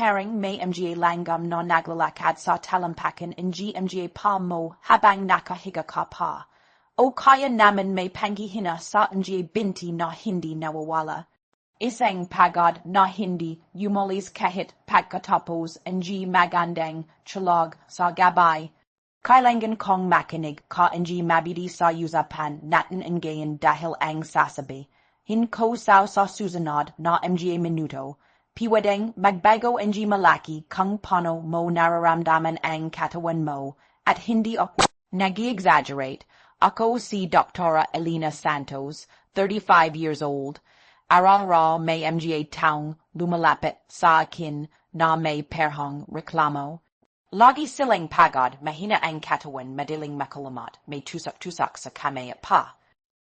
pairing may mga langgam no naglalakad sa talampakan mga pa mo habang nakahiga ka pa. O kaya naman may panghihina sa mga binti na hindi nawawala. Isang pagod na hindi umalis kahit pagkatapos mga magandang tsalog sa gabay. Kailangan kong makinig ka mga mabidi sa usapan natin ngayon dahil ang sasabi. Hinko sa susunod na mga minuto. Piwedeng magbago mga malaki kung paano mo nararamdaman ang katawan mo at hindi ako nag-exaggerate. Ako si Dr. Elena Santos, 35 years old. Araw-Araw may mga taong lumalapit sa akin na may perhang reklamo. Lagi silang pagod, mahina ang katawan, madaling makalimot, may tusak-tusak sa kamay at pa.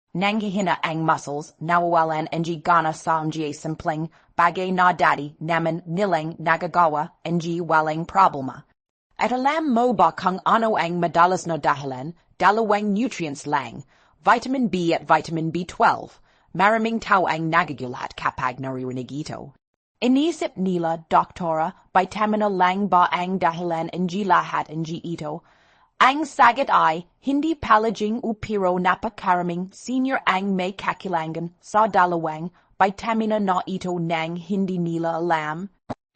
Nanghihina ang muscles, nawawalan ang gana sa mga simpleng bagay na dati naman nilang nagagawa ang walang problema. At alam mo ba kung ano ang madalas na dahilan? Dalawang nutrients lang, vitamin B at vitamin B12. Maraming tao ang nagagulat kapag naririnig ito. Inisip nila, Doktora, vitamina lang ba ang dahilan ang lahat ang ito? Ang sagot ay, hindi palaging pero napakaraming senior ang may kakilangan sa dalawang vitamina na ito nang hindi nila alam.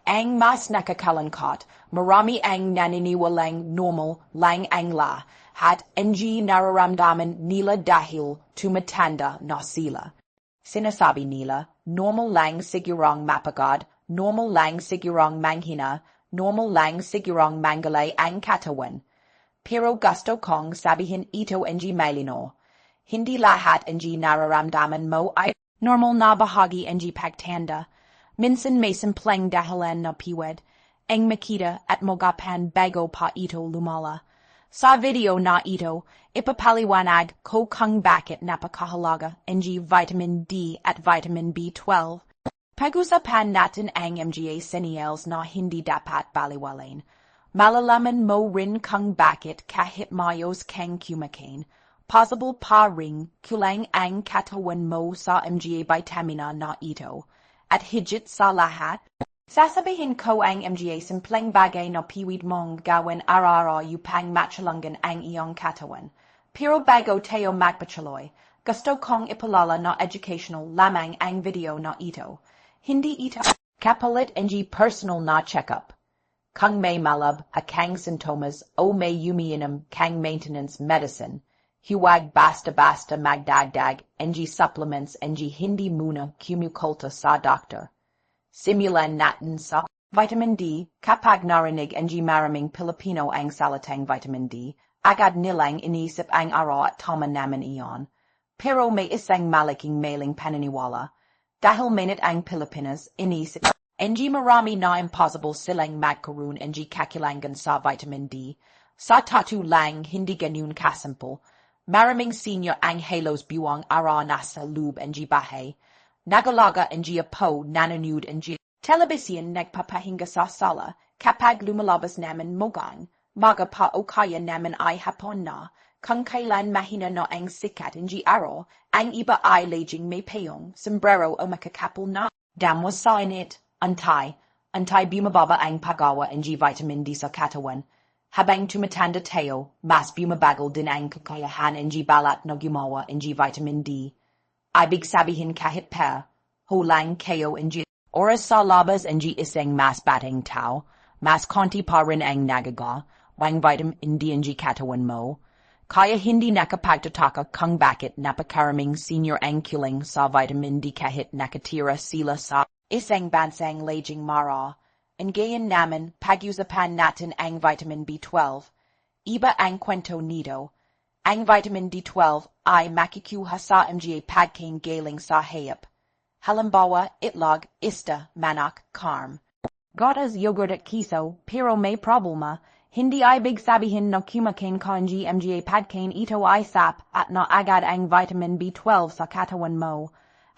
Ang mas nakakalangkot, marami ang naniniwalang normal lang ang lahat ang nararamdaman nila dahil tumatanda na sila. Sinasabi nila, normal lang sigurong mapagod, normal lang sigurong manghina, normal lang sigurong mangalay ang katawan. Pero gusto kong sabihin ito ang malino. Hindi lahat ang nararamdaman mo ay normal na bahagi ang pagtanda. Minsan may simpleng dahilan na piwed, ang makita at magapan bago pa ito lumala. Sa video na ito, ipapaliwanag ko kung bakit napakahalaga ang vitamin D at vitamin B12. Pag-usapan natin ang mga senyales na hindi dapat baliwalain. Malalaman mo rin kung bakit kahit mayos kang kumakain. Possible pa ring kulang ang katawan mo sa mga vitamina na ito. At higit sa lahat, sasabihin ko ang mga simpleng bagay na piwid mong gawin araw-araw upang matulungan ang iyong katawan. Pero bago tayo magpatuloy, gusto kong ipalala na educational lamang ang video na ito. Hindi ito kapalit ang personal na check-up. Kung may malab kang sintomas o may umiinom kang maintenance medicine, huwag basta-basta magdagdag ang supplements ang hindi muna kumukonsulta sa doktor. Simulan natin sa vitamin D. Kapag narinig ang maraming Pilipino ang salitang vitamin D, agad nilang inisip ang araw at tama naman iyon. Pero may isang malaking maling paniniwala. Dahil mainit ang Pilipinas, inisip ang marami na impossible silang magkaroon ang kakilangan sa vitamin D. Sa tatu lang hindi ganun kasimple. Maraming senior ang halos buwang araw nasa loob ang bahay. Nagalaga ang apo nanonood ang telebisyon nagpapahinga sa sala kapag lumalabas naman mogang. Maga pa o kaya naman ay hapon na. Kung kailan mahina na ang sikat ang araw, ang iba ay laging may payong, sombrero o makakapal na. Damwas sa init. Antay bumababa ang paggawa ang vitamin D sa katawan. Habang tumatanda tayo, mas bumabagal din ang kakayahan ang balat na gumawa ang vitamin D. Ibig sabihin kahit pa, hulang kayo ang oras sa labas ang isang mas batang tao, mas konti pa rin ang nagaga, wang vitamin D ang katawan mo. Kaya hindi nakapagtataka kung bakit napakaraming senior ang kulang sa vitamin D kahit nakatira sila sa isang bansang laging mara. Ngayon naman, pag-usapan natin ang vitamin B12. Iba ang kwento nito. Ang vitamin B12 ay makikuha sa mga pagkain galing sa hayop. Halimbawa, itlog, isda, manok, carm. Gatas, yogurt at kiso, pero may problema. Hindi ibig sabihin na kumakain ka ng mga pagkain ito ay sap at na agad ang vitamin B12 sa katawan mo.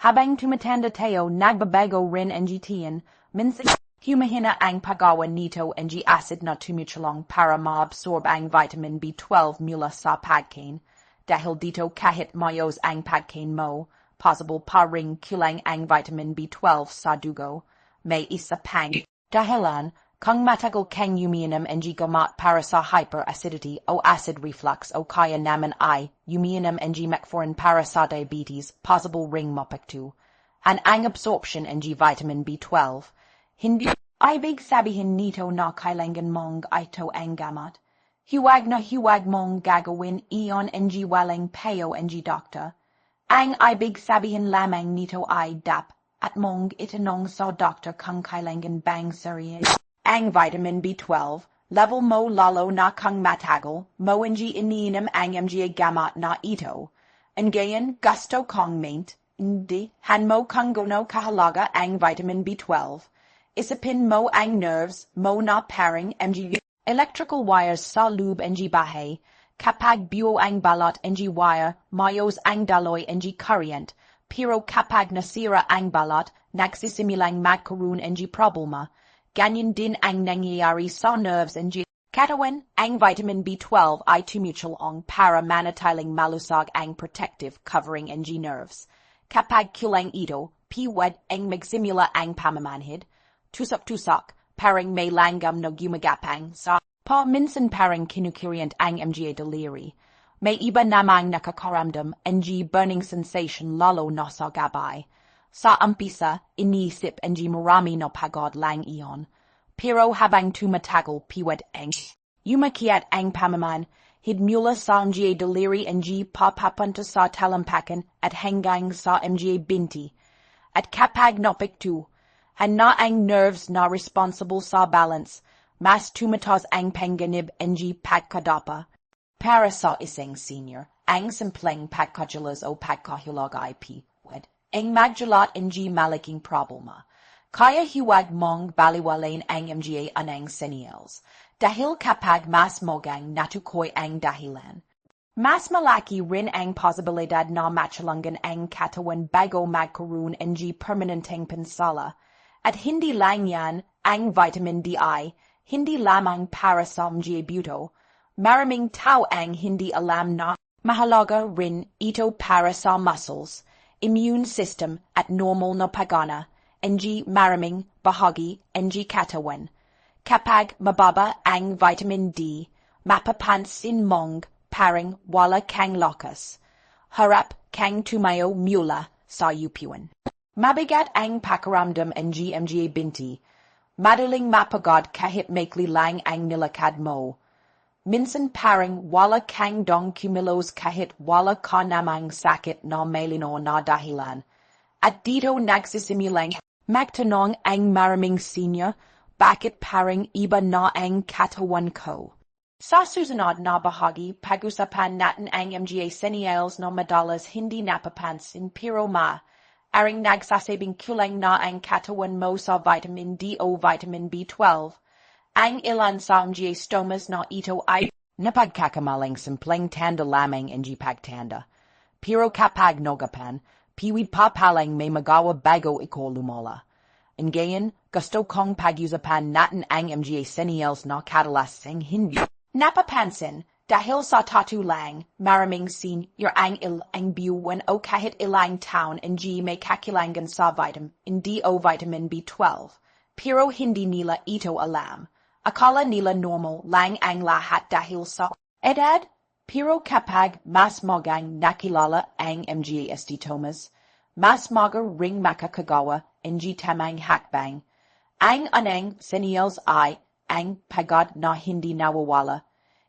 Habang tumatanda tayo, nagbabago rin ang tiyan. Minsan, humahina ang paggawa nito ang acid na tumutulong para maabsorb ang vitamin B12 mula sa pagkain. Dahil dito kahit mayos ang pagkain mo, possible pa ring kulang ang vitamin B12 sa dugo. May isa pang Dahilan, kung matagal kang umiinom ng gamot para sa hyperacidity o acid reflux o kaya naman ay umiinom ng metformin para sa diabetes, possible ring mapektu. Ang absorption ng vitamin B12. Hindi ibig sabihin nito na kailangan mong ito ang gamot. Huwag na huwag mong gagawin iyon ng walang payo ng doktor. Ang ibig sabihin lamang nito ay dapat at mong itanong sa doktor kung kailangan bang suriin ang vitamin B12, level mo lalo na kung matagal mo iniinom ang gamot na ito. Ang gayon gusto kong hindi mo kung gaano kahalaga ang vitamin B12. Isipin mo ang nerves mo na parang electrical wires sa loob ng bahay. Kapag buo ang balot ng wire, mayos ang daloy ng current. Pero kapag nasira ang balot, nagsisimilang magkaroon ng problema. Ganyan din ang nangyayari sa nerves ng katawan. Ang vitamin B12 ay tumutulong para manatiling malusog ang protective covering ng nerves. Kapag kulang ito, piwad ang magsimula ang pamamanhid. Tusok-tusok, parang may langgam na gumagapang sa minsan parang kinukuriant ang deliri. May iba namang nakakaramdam ng burning sensation lalo na sa gabay. Sa umpisa, iniisip ng marami na pagod lang iyon. Pero habang tumatagal piwad ang umakyat ang pamamanhid mula sa deliri ng papapunta sa talampakan at hanggang sa binti. At kapag napiktu, na ang nerves na responsible sa balance, mas tumatas ang panganib ng pagkadapa. Para sa isang senior, ang simpleng pagkajalas o pagkahulog ay piwad ang magdulot ng malaking problema. Kaya huwag mong baliwalain ang anang senyales. Dahil kapag mas mogang natukoy ang dahilan, mas malaki rin ang posibilidad na matulungan ang katawan bago magkaroon ng permanenteng pinsala. At hindi lang yan, ang vitamin D ay hindi lamang para sa buto. Maraming tao ang hindi alam na mahalaga rin ito para sa muscles, immune system at normal na pagana, ng maraming bahagi ng katawan. Kapag mababa ang vitamin D, mapapansin mong parang wala kang lakas. Harap kang tumayo mula sa upuan. Mabigat ang pakiramdam ng binti. Madaling mapagod kahit maikli lang ang nilakad mo. Minsan parang wala kang dong kumilos kahit wala ka namang sakit na malino na dahilan. At dito nagsisimilang magtanong ang maraming senior, bakit parang iba na ang katawan ko? Sa susunod na bahagi, pag-usapan natin ang senyales na madalas hindi napapansin pero aring nagsasabing kulang na ang katawan mo sa vitamin D o vitamin B12. Ang ilan sa stomas na ito ay napagkakamaling simpleng tanda lamang ng pagtanda. Pero kapag nogapan, piwid pa palang may magawa bago iko lumala. Ang gayon, gusto kong pag-usapan natin ang senyales na kadalasang hindi napapansin. Dahil sa tatu lang, maraming senior ang ilang buwan o kahit ilang taon ng may kakilangan sa vitamin D o vitamin B12. Pero hindi nila ito alam. Akala nila normal lang ang lahat dahil sa edad. Pero kapag mas magang nakilala ang sintomas, mas maga ring makakagawa ng tamang hakbang. Ang anang senyales ay ang pagod na hindi nawawala.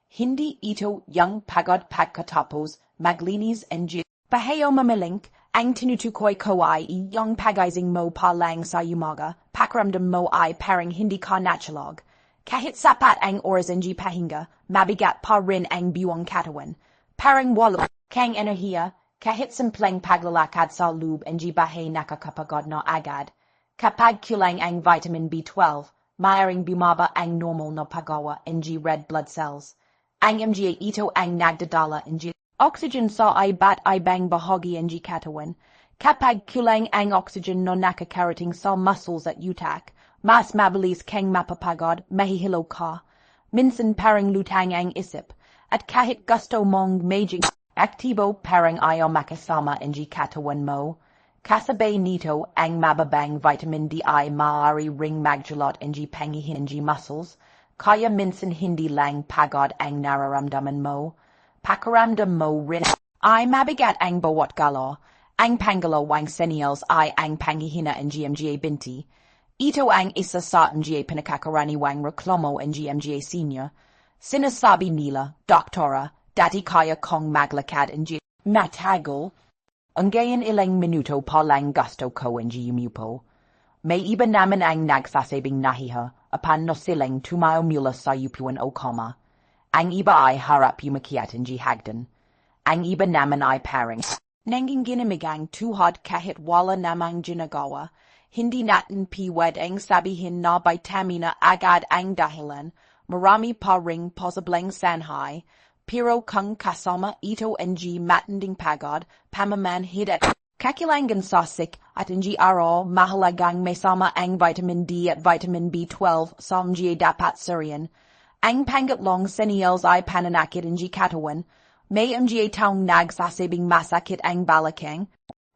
Hindi ito yung pagod pagkatapos maglinis ng bahayo mamilink. Ang tinutukoy ko ay yung pag-ising mo pa lang sa umaga, pakiramdam mo ay parang hindi ka natulog. Kahit sapat ang oras ng pahinga, mabigat pa rin ang buong katawan. Parang wala kang enerhiya, kahit simpleng paglalakad sa loob ng bahay nakakapagod na agad. Kapag kulang ang vitamin B12, maaaring bumaba ang normal na paggawa ng red blood cells. Ang ito ang nagdadala ng oxygen sa iba't ibang bahagi ng katawan. Kapag kulang ang oxygen na nakakarating sa muscles at utak, mas mabilis kang mapapagod, mahihilo ka. Minsan parang lutang ang isip, at kahit gusto mong maging aktibo parang ayaw makasama ng katawan mo. Kasabay nito ang mababang vitamin D maaari ring magdulot ng panghihina ng muscles, kaya minsan hindi lang pagod ang nararamdaman mo. Pakiramdam mo rin ay mabigat ang bawat galaw. Ang pangalawang senyales ay ang panghihina ng mga binti. Ito ang isa sa mga pinakakaraniwang reklamo ng mga senior. Sinasabi nila, Doktora, dati kaya kong maglakad ng matagal. Ngayon ilang minuto pa lang gusto ko ng umupo. May iba naman ang nagsasabing nahiya upon no silang tumayo mula sa upuan o koma. Ang iba ay harap umakyat ng hagdan. Ang iba naman ay parang nanging ginamigang tuhod kahit wala namang ginagawa. Hindi natin pwedeng sabihin na vitamina agad ang dahilan. Marami pa ring posibleng sanhay. Pero kung kasama ito ng matinding pagod, pamamanhid at kakilangan sa sik at ng araw mahalagang may sama ang vitamin D at vitamin B12 sa mga dapat surian. Ang pangatlong senyales ay pananakit ng katawan. May mga taong nagsasabing masakit ang balakang.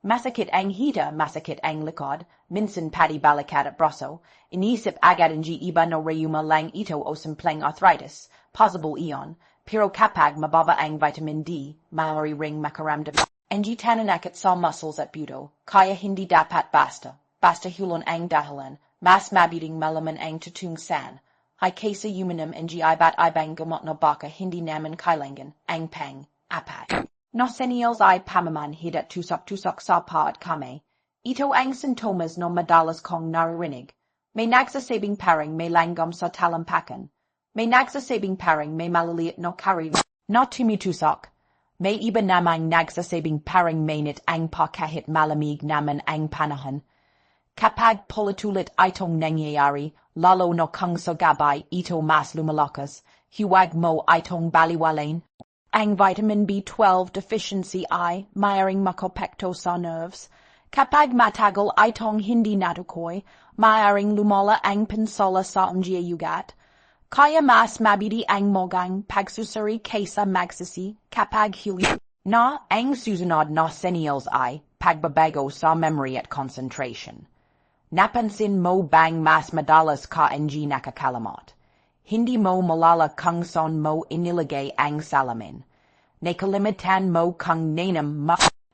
Masakit ang hita, masakit ang likod, minsan pati balikat at braso. Inisip agad ng iba na rheuma lang ito o simpleng arthritis. Possible iyon. Pero kapag mababa ang vitamin D, maaari ring makaramdam ang pananakit sa muscles at buto, kaya hindi dapat basta hulon ang dahilan, mas mabuting malaman ang tutungsan. Ay kaysa uminom ng iba't ibang gamot na baka hindi naman kailangan, ang pang-apat. No senyales ay pamamanhid at tusok-tusok sa pa at kamay. Ito ang sintomas no madalas kong naririnig. May nagsasabing parang may langgam sa talampakan. May nagsasabing parang may maliliit no karir na tumitusok. May iba namang nagsasabing parang mainit ang pa kahit malamig naman ang panahon. Kapag paulit-ulit itong nangyayari, lalo no kung sa gabay ito mas lumalakas, huwag mo itong baliwalain. Ang vitamin B12 deficiency ay maaaring makapekto sa nerves. Kapag matagal itong hindi natukoy, maaaring lumala ang pinsala sa mga ugat. Kaya mas mabuti ang mogang pagsusuri kaysa magsisi kapag huli na ang susunod na senyales ay pagbabago sa memory at concentration. Napansin mo bang mas madalas ka ng nakakalimot? Hindi mo malala kung saan mo inilagay ang salamin. Nakalimutan mo kung nainam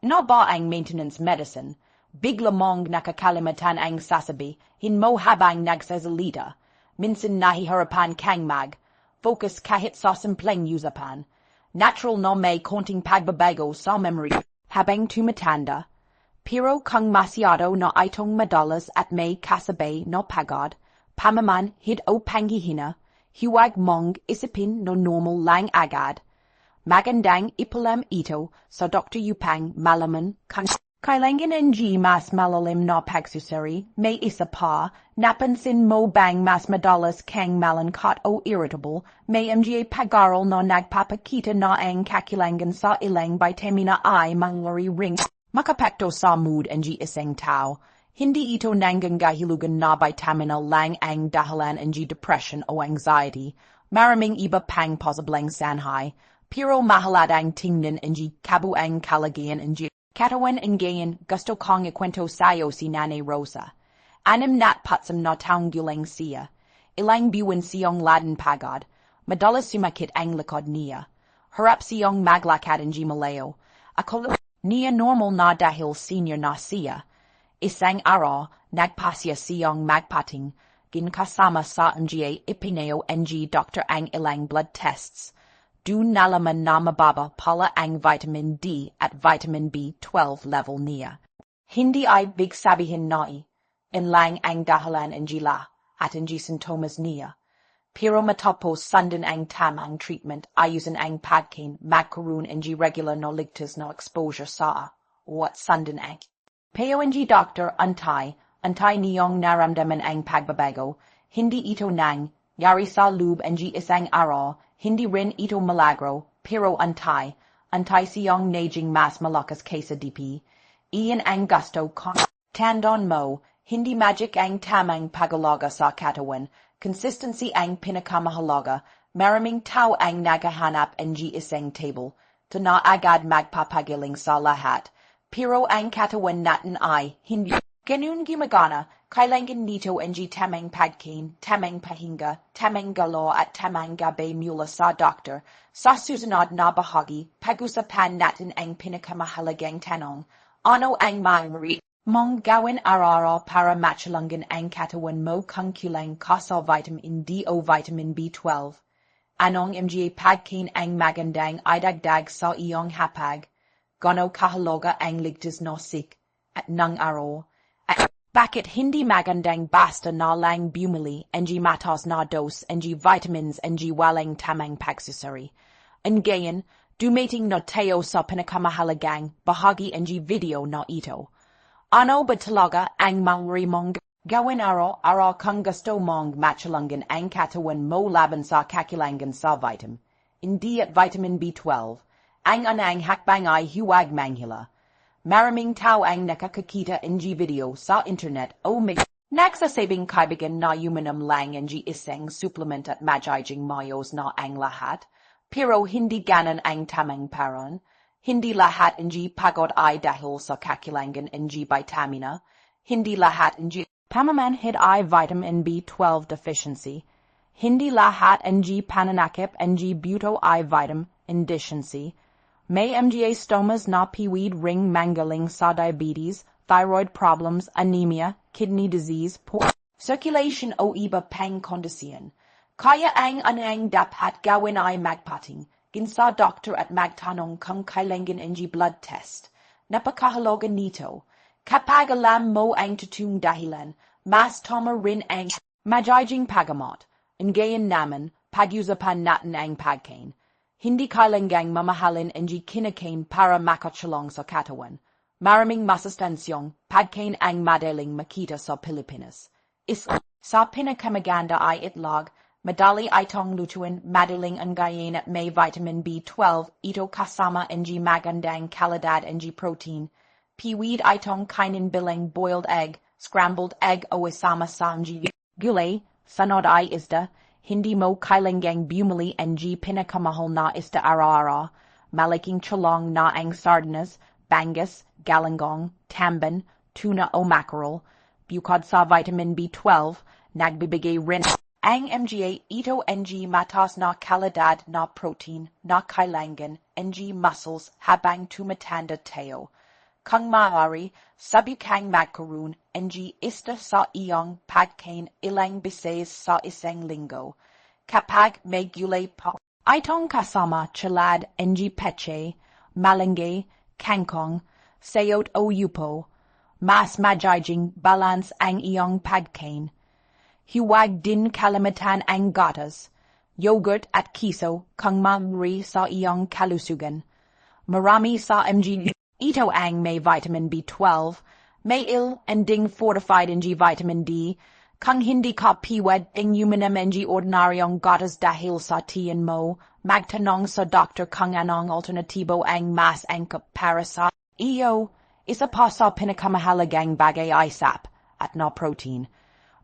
na ba ang maintenance medicine. Bigla mong nakakalimutan ang sasabihin mo habang nagsasalita. Minsan nahihirapan kang focus kahit sa simpleng usapan. Natural na may konting pagbabago sa memory habang tumatanda. Pero kung masyado na itong madalas at may kasabay na pagod, pamamanhid o panghihina, huwag mong isipin na normal lang agad. Magandang ipalam ito sa Dr. upang malaman kung kailangan ng mas malalim na pagsusuri. May isa pa, napansin mo bang mas madalas kang malungkot o irritable? May mga pag-aaral na nagpapakita na ang kakilangan sa ilang vitamina ay mangyari ring makapekto sa mood ng isang tao. Hindi ito nangangahulugan na vitamina lang ang dahilan ng depression o anxiety. Maraming iba pang posibleng sanhay. Pero mahaladang tingnan ng kabuang kalagayan ng katawan ng gayon, gusto kong ikwento sa'yo si Nanay Rosa. 6 na taong gulang siya. Ilang buwan siyang ladang pagod. Madalas sumakit ang likod niya. Harap siyang maglakad ng malayo. Akala niya normal na dahil senior na siya. Isang araw, nagpasya siyang magpating. Ginkasama sa mga ipinayo ng doctor ang ilang blood tests. Dun nalaman na mababa pala ang vitamin D at vitamin B12 level niya. Hindi ay big sabihin na inlang ang dahilan ng at ng sintomas niya. Pero matapos sundan ang tamang treatment, ayusin ang pagkain, magkaroon ng regular na ligtas na exposure sa what sundan ang. Payo ng doctor antay niyong naramdaman ang pagbabago, hindi ito nang yari sa loob ng isang araw. Hindi rin ito malagro, pero antay siyang naging mas malakas kaysa DP. Iyan ang gusto kong tandaan mo, hindi magic ang tamang pag-alaga sa katawan. Consistency ang pinakamahalaga. Maraming tao ang naghahanap ng isang table. Na agad magpapagaling sa lahat. Pero ang katawan natin ay hindi ganun gumagana. Kailangan nito ang tamang pagkain, tamang pahinga, tamang galaw at tamang gabay mula sa doktor. Sa susunod na bahagi, pag-usapan natin ang pinakamahalagang tanong. Ano ang maaari mong gawin araw-araw para matulungan ang katawan mo kung kulang ka sa vitamin D o vitamin B12? Anong mga pagkain ang magandang idagdag sa iyong hapag? Gaano kahalaga ang ligtas na sik at ng araw? At bakit hindi magandang basta na lang bumili ng matas na dose ng vitamins ng walang tamang pagsusuri? Ang gayon, dumating na tayo sa pinakamahalagang bahagi ng video na ito. Ano ba talaga ang maaari mong gawin araw-araw kung gusto mong matulungan ang katawan mo laban sa kakulangan sa vitamin D at vitamin B12? Ang anang hakbang ay huwag manghila. Maraming tao ang nakakakita ng video sa internet o nagsasabing kaibigan na uminom lang ng isang supplement at magiging mayos na ang lahat. Pero hindi ganon ang tamang paraan. Hindi lahat ng pagod ay dahil sa kakulangan ng vitamina. Hindi lahat ng pamamanhid ay vitamin B12 deficiency. Hindi lahat ng pananakit ng buto ay vitamin deficiency. May mga stomas na piwid ring manggaling sa diabetes, thyroid problems, anemia, kidney disease, poor circulation o iba pang kondisyon. Kaya ang anang dapat gawin ay magpating sa doktor at magtanong kung kailangan ng blood test. Napakahalaga nito. Kapag alam mo ang totoong dahilan, mas tama rin ang magiging paggamot. Ang gayon naman, pag-usapan natin ang pagkain. Hindi kailangang mamahalin ang kinakain para makatulong sa katawan. Maraming masustansyong pagkain ang madaling makita sa Pilipinas. Sa pinakamaganda ay itlog, madali itong lutuin, madaling ang gayin at may vitamin B12, ito kasama ang magandang kalidad ang protein. Piwid itong kainin bilang boiled egg, scrambled egg o isama sa gulay, sanod ay isda. Hindi mo kailangang bumili ang pinakamahal na isda araw-araw. Malaking tulong na ang sardinas, bangus, galangong, tamban, tuna o mackerel. Bukod sa vitamin B12, nagbibigay rin ang mga ito ng matas na kalidad na protein na kailangan ng muscles habang tumatanda tayo. Kung maaari, sabukang magkaroon ng isda sa iyong pagkain ilang beses sa isang linggo. Kapag may gulay pa, itong kasama chalad ng peche, malunggay, kangkong, sayot o yupo, mas magiging balance ang iyong pagkain. Huwag din kalimutan ang gatas, yogurt at kiso kung maaari sa iyong kalusugan. Marami sa mga ito ang may vitamin B12, may ding fortified ng vitamin D. Kung hindi ka piwad ang uminom ng ordinaryong gatas dahil sa tiyan mo, magtanong sa doktor kung anong alternatibo ang mas angkop para sa iyo. Isa pa sa pinakamahalagang bagay ay sap at na protein.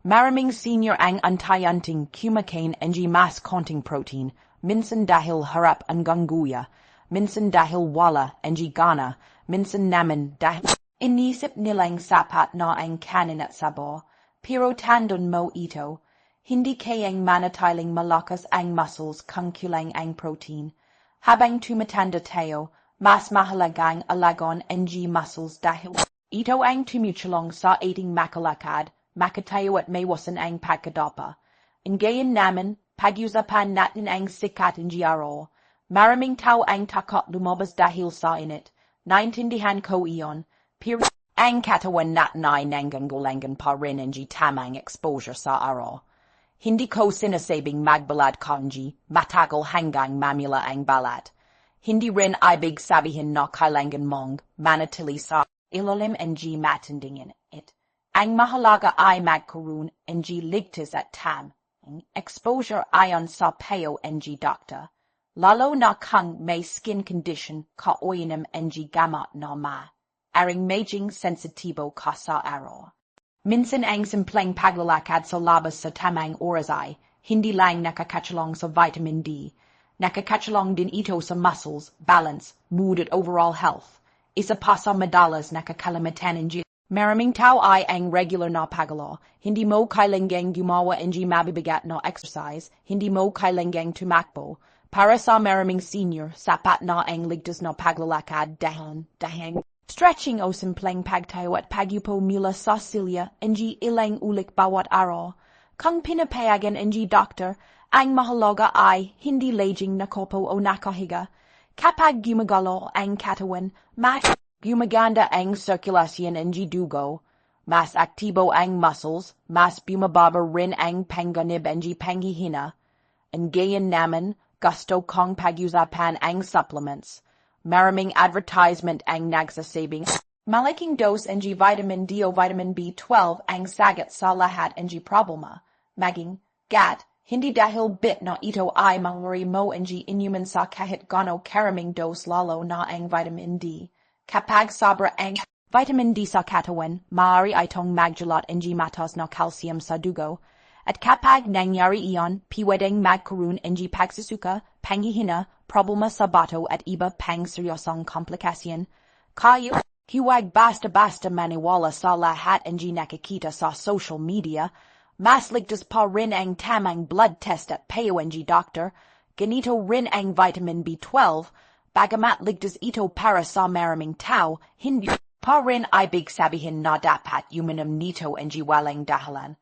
Maraming senior ang antayanting kumakain ng mas konting protein, minsan dahil harap ang gangguya, minsan dahil wala ang gana, minsan naman dahil inisip nilang sapat na ang kanin at sabor. Pero tandon mo ito, hindi kayang manatiling malakas ang muscles kung kulang ang protein. Habang tumatanda tayo, mas mahalagang alagon ang muscles dahil ito ang tumutulong sa ating makalakad, makatayo at maiwasan ang pagkadapa. Ang gayon naman, pag-usapan natin ang sikat ng araw. Maraming tao ang takot lumabas dahil sa init. Naintindihan ko iyon, pero ang katawan natin ay nangangailangan pa rin ng tamang exposure sa araw. Hindi ko sinasabing magbalad ka ng matagal hanggang mamila ang balat. Hindi rin ibig sabihin na kailangan mong manatili sa ilalim ng matinding it. Ang mahalaga ay magkaroon ng ligtas at tamang exposure ayon sa payo ng doktor. Lalo na kung may skin condition ka o inom ng gamot na aring maging sensitibo ka sa araw. Minsan ang simpleng paglalakad sa labas sa tamang oras ay hindi lang nakakatulong sa vitamin D. Nakakatulong din ito sa muscles, balance, mood at overall health. Isa pa sa madalas nakakalimatan ng maraming tao ay ang regular na pagalo. Hindi mo kailangang gumawa ng mabibigat na exercise. Hindi mo kailangang tumakbo. Para sa maraming senior, sapat na ang ligtas na paglalakad dahang stretching o simpleng pagtayo at pagyupo mula sa silya ng ilang ulit bawat araw. Kung pinapayagan ng doctor, ang mahalaga ay hindi laging nakopo o nakahiga. Kapag gumagalaw ang katawan, mas gumaganda ang sirkulasyon ng dugo, mas aktibo ang muscles, mas bumababa rin ang panganib ng panghihina. Ang gayon naman, gusto kong pag-usapan ang supplements. Maraming advertisement ang nagsasabing malaking dose ng vitamin D o vitamin B12 ang sagat sa lahat ng problema. Maging, gat, hindi dahil bit na ito ay mangyari mo ng inuman sa kahit gaano karaming dose lalo na ang vitamin D. Kapag sobra ang vitamin D sa katawan, maaari itong magdulot ng matas na calcium sa dugo. At kapag nangyari iyon, pwedeng magkaroon ng pagsisuka, panghihina, problema sa bato at iba pang seryosong komplikasyon. Kaya, huwag basta-basta maniwala sa lahat ng nakikita sa social media. Mas ligtas pa rin ang tamang blood test at payo ng doctor. Ganito rin ang vitamin B12. Bagamat ligtas ito para sa maraming tao, hindi pa rin ibig sabihin na dapat uminom nito ng walang dahilan.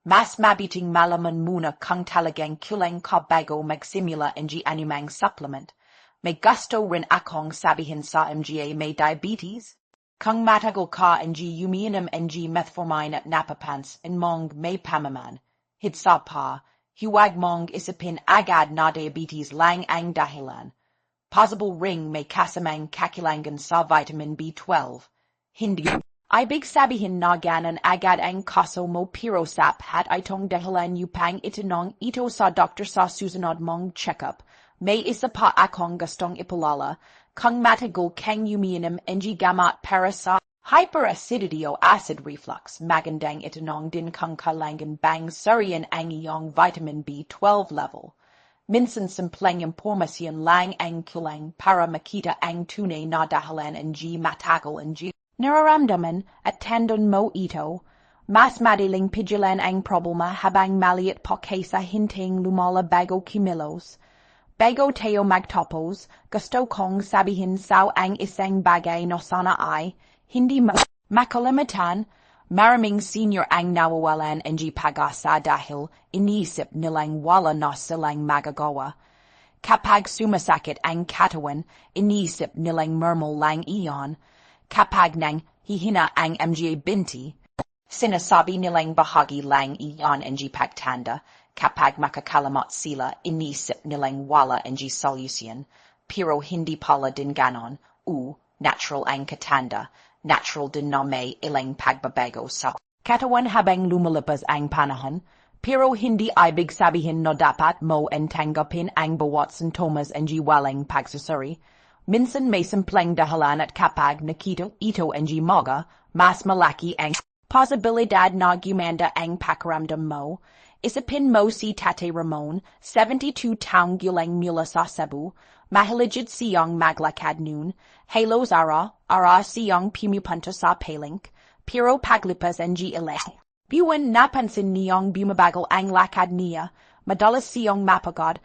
Mas mabiting malaman muna kung talagang kulang ka bago magsimula ng anumang supplement. May gusto rin akong sabihin sa mga may diabetes. Kung matagal ka ng umiinom ng metformin at napapans in Mong may pamaman. Hidsa pa, huwag mong isipin agad na diabetes lang ang dahilan. Possible ring may kasamang kakilangan sa vitamin B12. Hindi. Ibig sabihin na ganon agad ang kaso mo pero sapat itong dahilan upang itanong ito sa doktor sa susunod mong check-up. May isa pa akong gustong ipalala. Kung matagal kang umiinom ng gamot para sa hyperacidity o acid reflux, magandang itanong din kung kailangan bang suriin ang iyong vitamin B12 level. Minsan simpleng impormasyon lang ang kulang para makita ang tunay na dahilan ng matagal ng nararamdaman at tandon mo ito. Mas madaling pigilan ang problema habang maliit pa kaysa hinteng lumala bago kumilos. Bago tayo magtapos, gusto kong sabihin sa ang isang bagay na sana ay hindi makalimutan. Maraming senior ang nawawalan ng pag-asa dahil iniisip nilang wala na silang magagawa. Kapag sumasakit ang katawan, iniisip nilang normal lang iyon. Kapag nang hihina ang mga binti, sinasabi nilang bahagi lang iyon ng pagtanda. Kapag makakalimot sila, inisip nilang wala ng solusyon. Pero hindi pala din ganon. Natural ang katanda. Natural din na may ilang pagbabago sa katawan habang lumilipas ang panahon. Pero hindi ibig sabihin na dapat mo tanggapin ang bawat sintomas ng walang pagsusuri. Minsan may simpleng dahilan at kapag nakita ito ng maga, mas malaki ang posibilidad na gumanda ang pakiramdam mo. Isipin mo si Tate Ramon, 72 taong gulang mula sa Cebu, mahiligid siyang maglakad noon, halos ara siyang pumupunta sa palengke, pero paglipas ng ilang buwan napansin niyang bumabagal ang lakad niya, madalas siyang mapagod,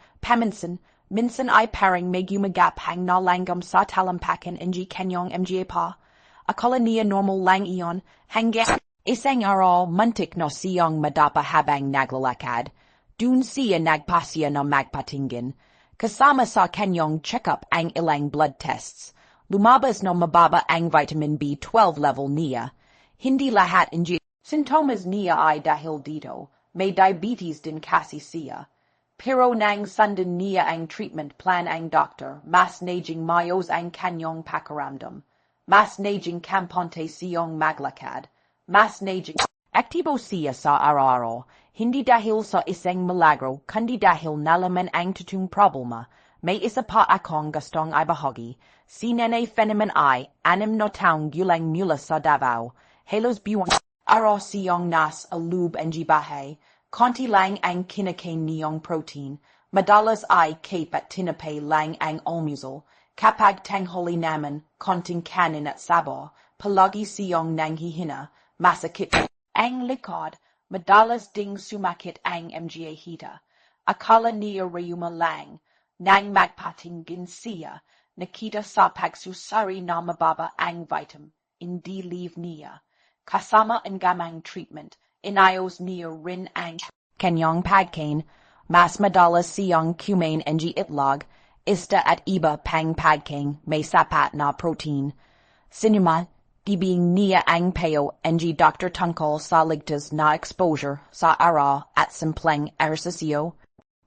minsan ay parang may gumagapang na langgam sa talampakan ng kanyang mga pa. Akala niya normal lang iyon, hanggang isang araw muntik na siyang madapa habang naglalakad. Dun siya nagpasya na magpatingin. Kasama sa kanyang check-up ang ilang blood tests. Lumabas na mababa ang vitamin B12 level niya. Hindi lahat ng sintomas niya ay dahil dito. May diabetes din kasi siya. Pero nang sundan niya ang treatment plan ang doctor, mas naging mayos ang kanyang pakiramdam. Mas naging kampante siyang maglakad. Mas naging aktibo siya sa araw-araw, hindi dahil sa isang milagro, kundi dahil nalaman ang totoong problema. May isa pa akong gustong ibahagi. Si Nene Phenomen ay 6 na taong gulang mula sa Davao. Halos buwang araw siyang nas alub ng bahay. Konti lang ang kinakain niyang protein. Madalas ay cape at tinapay lang ang almusal. kapag tanghali naman, konting kanin at sabaw, palagi siyang nanghihina, masakit ang likod, madalas ding sumakit ang mga hita. Akala niya rayuma lang, nang magpatingin siya, nakita sa pagsusari na mababa ang vitamin, hindi leave niya. Kasama ang gamang treatment, inayos niya rin ang kanyang pagkain, mas madalas siyang kumain ng itlog, isda at iba pang pagkain may sapat na protein. Sinuma, ibing niya ang payo ng Dr. tungkol sa ligtas na exposure sa araw at simpleng ehersisyo.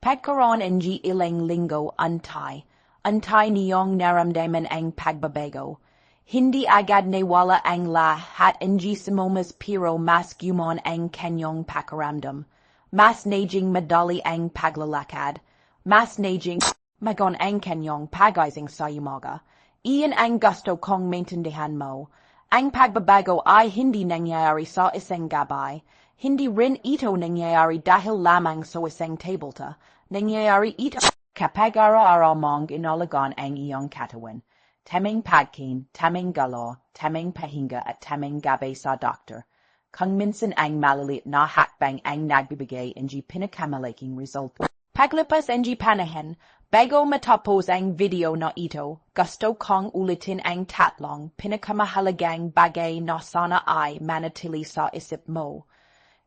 Pagkaroon ng ilang linggo antay niyong naramdaman ang pagbabago. Hindi agad nawala ang lahat ng sintomas pero mas gumon ang kanyang pakiramdam. Mas naging madali ang paglalakad. Mas naging magon ang kanyang pag-ising sa umaga. Iyan ang gusto kong maintindihan mo. Ang pagbabago ay hindi nangyayari sa isang gabay. Hindi rin ito nangyayari dahil lamang sa isang tabletop. Nangyayari ito kapag araw-araw mong inalagaan ang iyong katawan. Tamang pagkain, tamang galaw, tamang pahinga at tamang gabay sa doktor. Kung minsan ang maliliit na hakbang ang nagbibigay ng pinakamalaking result. Paglipas ng panahon, bago matapos ang video na ito, gusto kong ulitin ang tatlong pinakamahalagang bagay na sana ay manatili sa isip mo.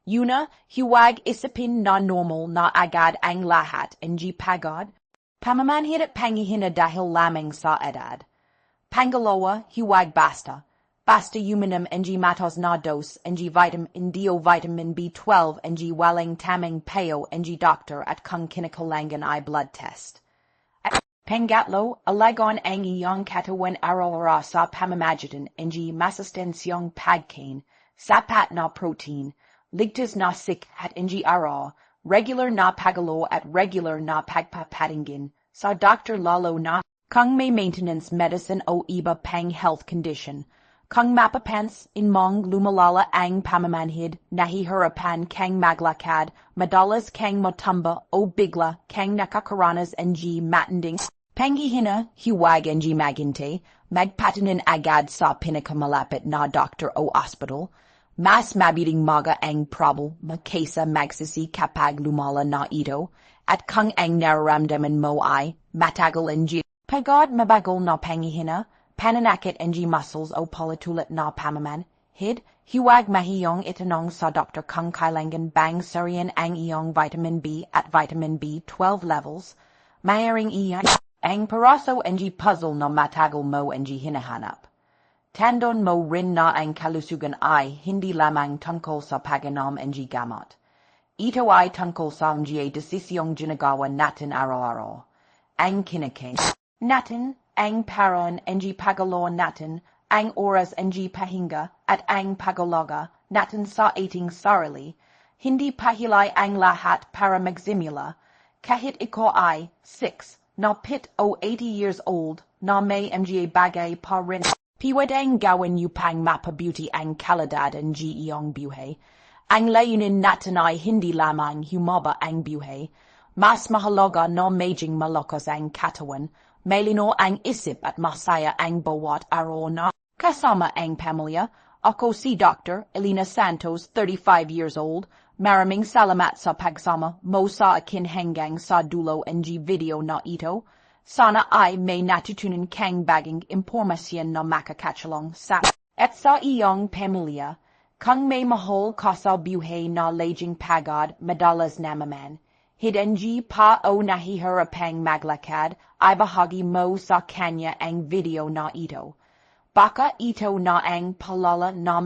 Una, huwag isipin na normal na agad ang lahat ng pagod, pamamanhid at panghihina dahil lamang sa edad. Pangalawa, huwag basta uminom ng matas na dos ng vitamin B12 ng walang tamang payo ng doctor at kung kinakailangan ay blood test. At pangatlo, alagaan ang iyong katawan araw-araw sa pamamagitan ng masustansyang pagkain, sapat na protein, ligtas na sikat ng araw, regular na pagalo at regular na pagpapatingin sa doctor lalo na kung may maintenance medicine o iba pang health condition. Kung mapapansin mong lumalala ang pamamanhid, nahihirapan kang maglakad, madalas kang matumba o bigla kang nakakaranas ng matinding panghihina, huwag ang maghintay, magpatanin agad sa pinakamalapit na doctor o hospital. Mas mabiting maga ang problema kaysa magsisi kapag lumala na ito, at kung ang nararamdaman mo ay matagal ang pagod, mabagal na panghihina, pananakit ng muscles o palitulit na pamamanhid, huwag mahiyong itanong sa doktor kung kailangan bang sariyan ang iyong vitamin B at vitamin B12 levels. Maaaring iyan ang paraso ng puzzle na matagal mo ang hinahanap. Tandaan mo rin na ang kalusugan ay hindi lamang tungkol sa pag-inom ng gamot. Ito ay tungkol sa mga desisyong ginagawa natin araw-araw. Ang kinakain natin, ang paraon ng paggalaw natin, ang oras ng pahinga at ang pag-alaga natin sa ating sarili, hindi pahilay ang lahat para magsimula, kahit ikaw ay 6, na 7 o 80 years old, na may mga bagay pa rin. Pwedeng gawin upang mapabuti ang kalidad ng iyong buhay. Ang layunin natin ay hindi lamang humaba ang buhay, mas mahalaga na maging malakas ang katawan, malino ang isip at masaya ang bawat araw na kasama ang pamilya. Ako si Dr. Elena Santos, 35 years old. Maraming salamat sa pagsama mo sa akin hanggang sa dulo ng video na ito. Sana ay may natutunan kang baging impormasyon na makakatulong sa at sa iyong pamilya. Kung may mahal ka sa buhay na laging pagod, madalas naman, hindi pa o nahihirapang maglakad, ay bahagi mo sa kanya ang video na ito. Baka ito na ang palala na